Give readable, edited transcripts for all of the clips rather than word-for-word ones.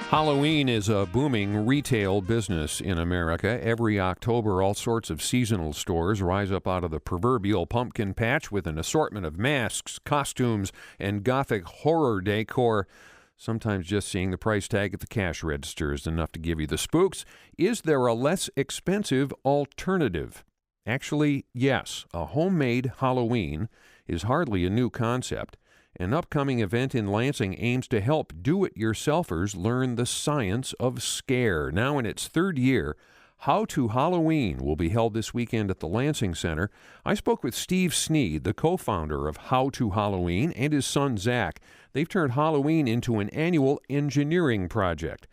Halloween is a booming retail business in America. Every October, all sorts of seasonal stores rise up out of the proverbial pumpkin patch with an assortment of masks, costumes, and gothic horror decor. Sometimes just seeing the price tag at the cash register is enough to give you the spooks. Is there a less expensive alternative? Actually, yes. A homemade Halloween is hardly a new concept. An upcoming event in Lansing aims to help do-it-yourselfers learn the science of scare. Now in its third year, How to Halloween will be held this weekend at the Lansing Center. I spoke with Steve Sneed, the co-founder of How to Halloween, and his son Zack. They've turned Halloween into an annual engineering project.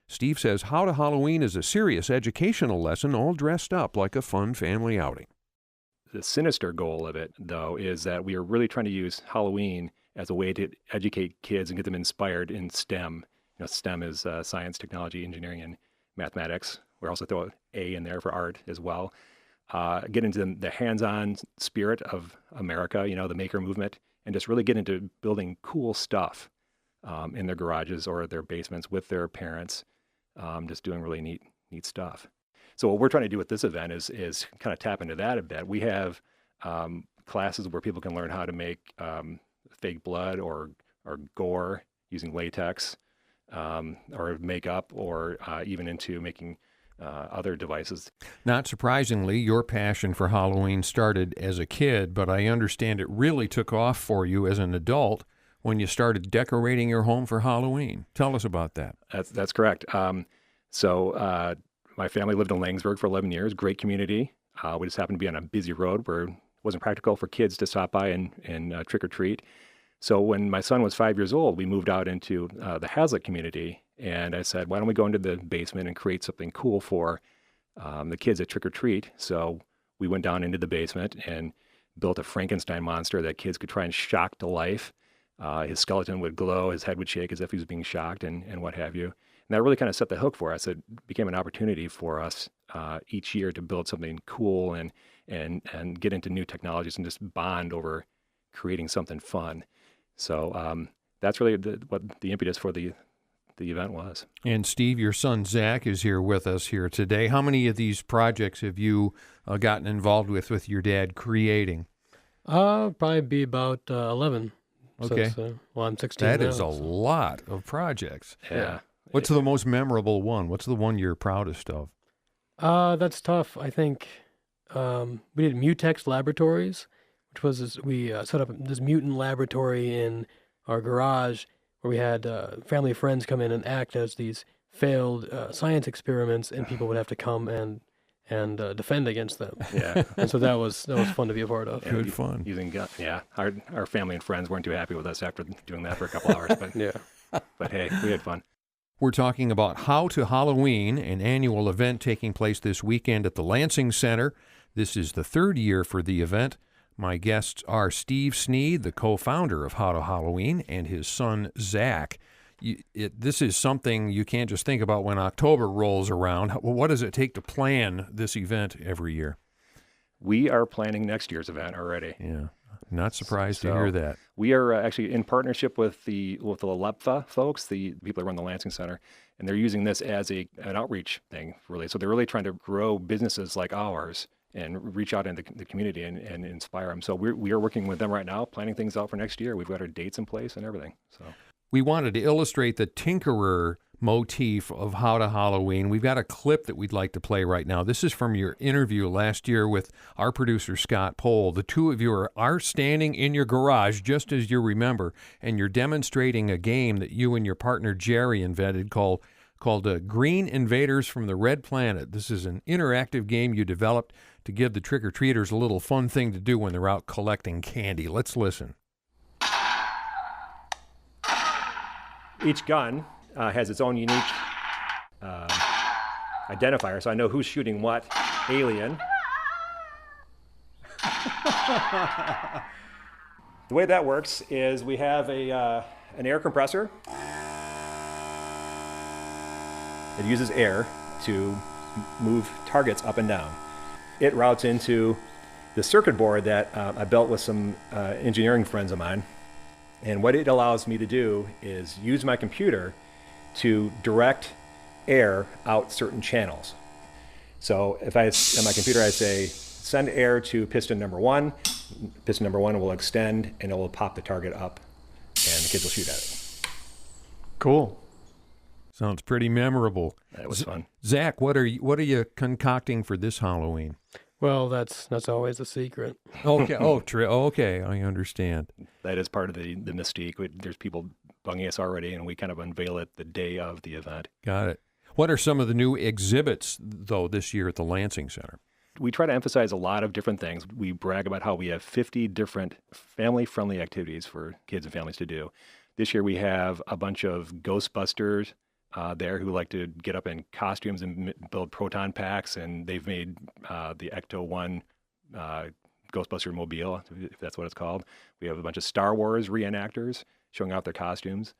Steve says How to Halloween is a serious educational lesson all dressed up like a fun family outing. The sinister goal of it, though, is that we are really trying to use Halloween as a way to educate kids and get them inspired in STEM. STEM is science, technology, engineering, and mathematics. We also throw an A in there for art as well. Get into the hands-on spirit of America, the maker movement, and just really get into building cool stuff in their garages or their basements with their parents, just doing really neat stuff. So what we're trying to do with this event is kind of tap into that a bit. We have classes where people can learn how to make fake blood or gore using latex or makeup or even into making other devices. Not surprisingly, your passion for Halloween started as a kid, but I understand it really took off for you as an adult when you started decorating your home for Halloween. Tell us about that. That's correct. So my family lived in Langsburg for 11 years, great community. We just happened to be on a busy road where it wasn't practical for kids to stop by and trick or treat. So when my son was 5 years old, we moved out into the Hazlitt community, and I said, why don't we go into the basement and create something cool for the kids at trick or treat? So we went down into the basement and built a Frankenstein monster that kids could try and shock to life. His skeleton would glow, his head would shake as if he was being shocked, and what have you. And that really kind of set the hook for us. It became an opportunity for us each year to build something cool and get into new technologies and just bond over creating something fun. So that's really what the impetus for the event was. And Steve, your son Zack is here with us here today. How many of these projects have you gotten involved with your dad creating? Probably be about 11. Okay. Since, I'm 16 That now, is a lot of projects. Yeah. What's the most memorable one? What's the one you're proudest of? That's tough. I think we did Mutex Laboratories, which was we set up this mutant laboratory in our garage where we had family friends come in and act as these failed science experiments, and people would have to come and defend against them. Yeah. And so that was fun to be a part of. Yeah, Good fun. Using gun. Yeah. Our family and friends weren't too happy with us after doing that for a couple hours, but Yeah. but hey, we had fun. We're talking about How to Halloween, an annual event taking place this weekend at the Lansing Center. This is the third year for the event. My guests are Steve Sneed, the co-founder of How to Halloween, and his son, Zack. This is something you can't just think about when October rolls around. What does it take to plan this event every year? We are planning next year's event already. Yeah, not surprised to hear that. We are actually in partnership with the LEPFA folks, the people that run the Lansing Center, and they're using this as an outreach thing, really. So they're really trying to grow businesses like ours and reach out into the community and inspire them. So we are working with them right now, planning things out for next year. We've got our dates in place and everything. So we wanted to illustrate the tinkerer motif of How to Halloween. We've got a clip that we'd like to play right now. This is from your interview last year with our producer, Scott Pohl. The two of you are standing in your garage, just as you remember, and you're demonstrating a game that you and your partner, Jerry, invented called Green Invaders from the Red Planet. This is an interactive game you developed to give the trick-or-treaters a little fun thing to do when they're out collecting candy. Let's listen. each gun has its own unique identifier, so I know who's shooting what alien. The way that works is we have an air compressor. It uses air to move targets up and down. It routes into the circuit board that I built with some engineering friends of mine. And what it allows me to do is use my computer to direct air out certain channels. So if on my computer I say, send air to piston number 1, piston number 1 will extend and it will pop the target up and the kids will shoot at it. Cool. Sounds pretty memorable. That was fun. Zack, what are you concocting for this Halloween? Well, that's always a secret. Okay. Okay, I understand. That is part of the mystique. There's people bugging us already, and we kind of unveil it the day of the event. Got it. What are some of the new exhibits, though, this year at the Lansing Center? We try to emphasize a lot of different things. We brag about how we have 50 different family-friendly activities for kids and families to do. This year we have a bunch of Ghostbusters there who like to get up in costumes and build proton packs, and they've made the Ecto-1 Ghostbuster mobile, if that's what it's called. We have a bunch of Star Wars reenactors showing off their costumes.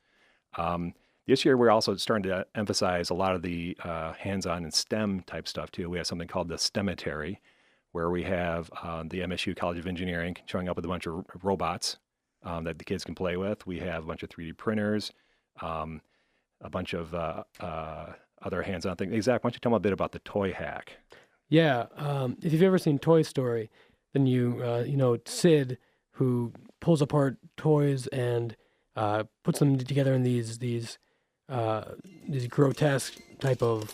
This year, we're also starting to emphasize a lot of the hands-on and STEM type stuff too. We have something called the STEMitary, where we have the MSU College of Engineering showing up with a bunch of robots that the kids can play with. We have a bunch of 3D printers, a bunch of other hands-on things. Hey, Zack, why don't you tell me a bit about the toy hack? Yeah, if you've ever seen Toy Story, then you know Sid, who pulls apart toys and puts them together in these grotesque type of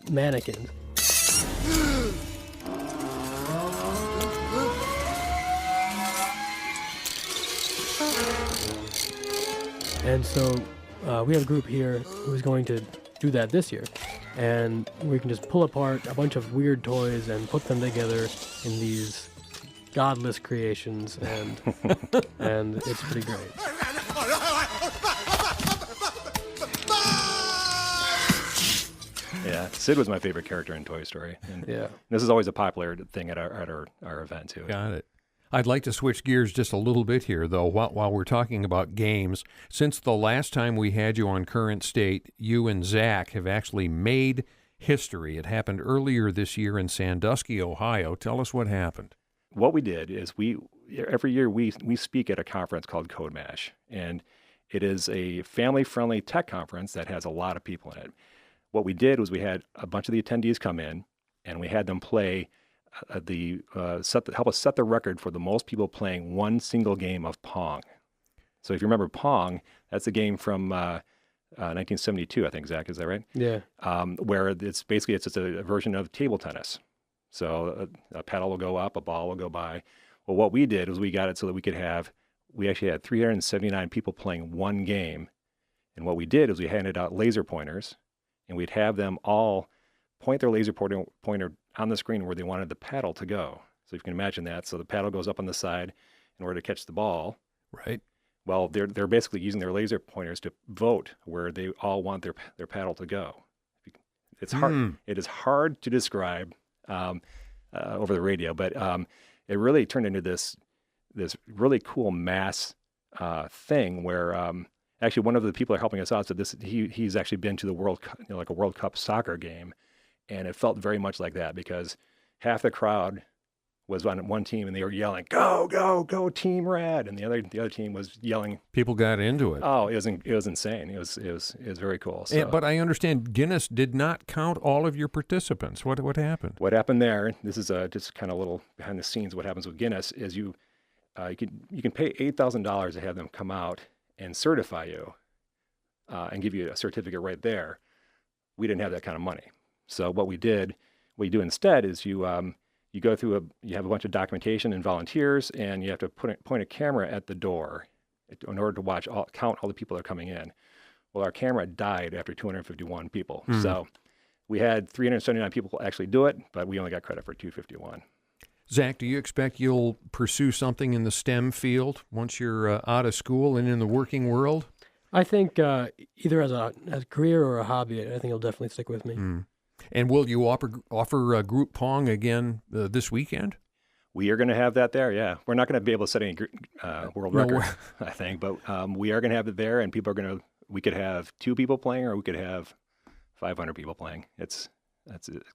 mannequins. And so we have a group here who's going to do that this year. And we can just pull apart a bunch of weird toys and put them together in these godless creations, and and it's pretty great. Yeah, Sid was my favorite character in Toy Story. And Yeah. this is always a popular thing at our event too. Got it. I'd like to switch gears just a little bit here, though, while we're talking about games. Since the last time we had you on Current State, you and Zack have actually made history. It happened earlier this year in Sandusky, Ohio. Tell us what happened. What we did is every year we speak at a conference called Code Mash, and it is a family-friendly tech conference that has a lot of people in it. What we did was we had a bunch of the attendees come in, and we had them play help us set the record for the most people playing one single game of Pong. So if you remember Pong, that's a game from 1972, I think, Zack, is that right? Yeah. Where it's just a version of table tennis. So a paddle will go up, a ball will go by. Well, what we did was we got it so that we actually had 379 people playing one game. And what we did is we handed out laser pointers, and we'd have them all point their laser pointer on the screen where they wanted the paddle to go. So you can imagine that. So the paddle goes up on the side in order to catch the ball. Right. Well, they're basically using their laser pointers to vote where they all want their paddle to go. It's hard. It is hard to describe over the radio, but it really turned into this really cool mass thing where actually one of the people helping us out said he's actually been to the World Cup, like a World Cup soccer game, and it felt very much like that because half the crowd was on one team and they were yelling, "Go, go, go, Team Red!" and the other team was yelling. People got into it. Oh, it was insane. It was very cool. So, But I understand Guinness did not count all of your participants. What happened? What happened there? This is just kind of a little behind the scenes. What happens with Guinness is you can pay $8,000 to have them come out and certify you and give you a certificate right there. We didn't have that kind of money. So what you do instead is you go through you have a bunch of documentation and volunteers, and you have to point a camera at the door in order to count all the people that are coming in. Well, our camera died after 251 people. So we had 379 people actually do it, but we only got credit for 251. Zack, do you expect you'll pursue something in the STEM field once you're out of school and in the working world? I think either as a career or a hobby, I think it'll definitely stick with me. And will you offer group Pong again this weekend? We are going to have that there, yeah. We're not going to be able to set any world record, I think, but we are going to have it there, and we could have 2 people playing, or we could have 500 people playing. That's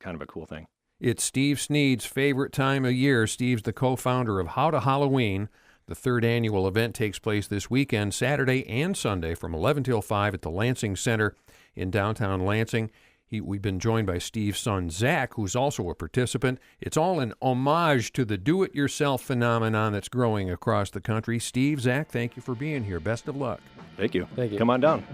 kind of a cool thing. It's Steve Sneed's favorite time of year. Steve's the co-founder of How to Halloween, The third annual event takes place this weekend, Saturday and Sunday, from 11 till 5 at the Lansing Center in downtown Lansing. We've been joined by Steve's son, Zack, who's also a participant. It's all an homage to the do-it-yourself phenomenon that's growing across the country. Steve, Zack, thank you for being here. Best of luck. Thank you. Thank you. Come on down.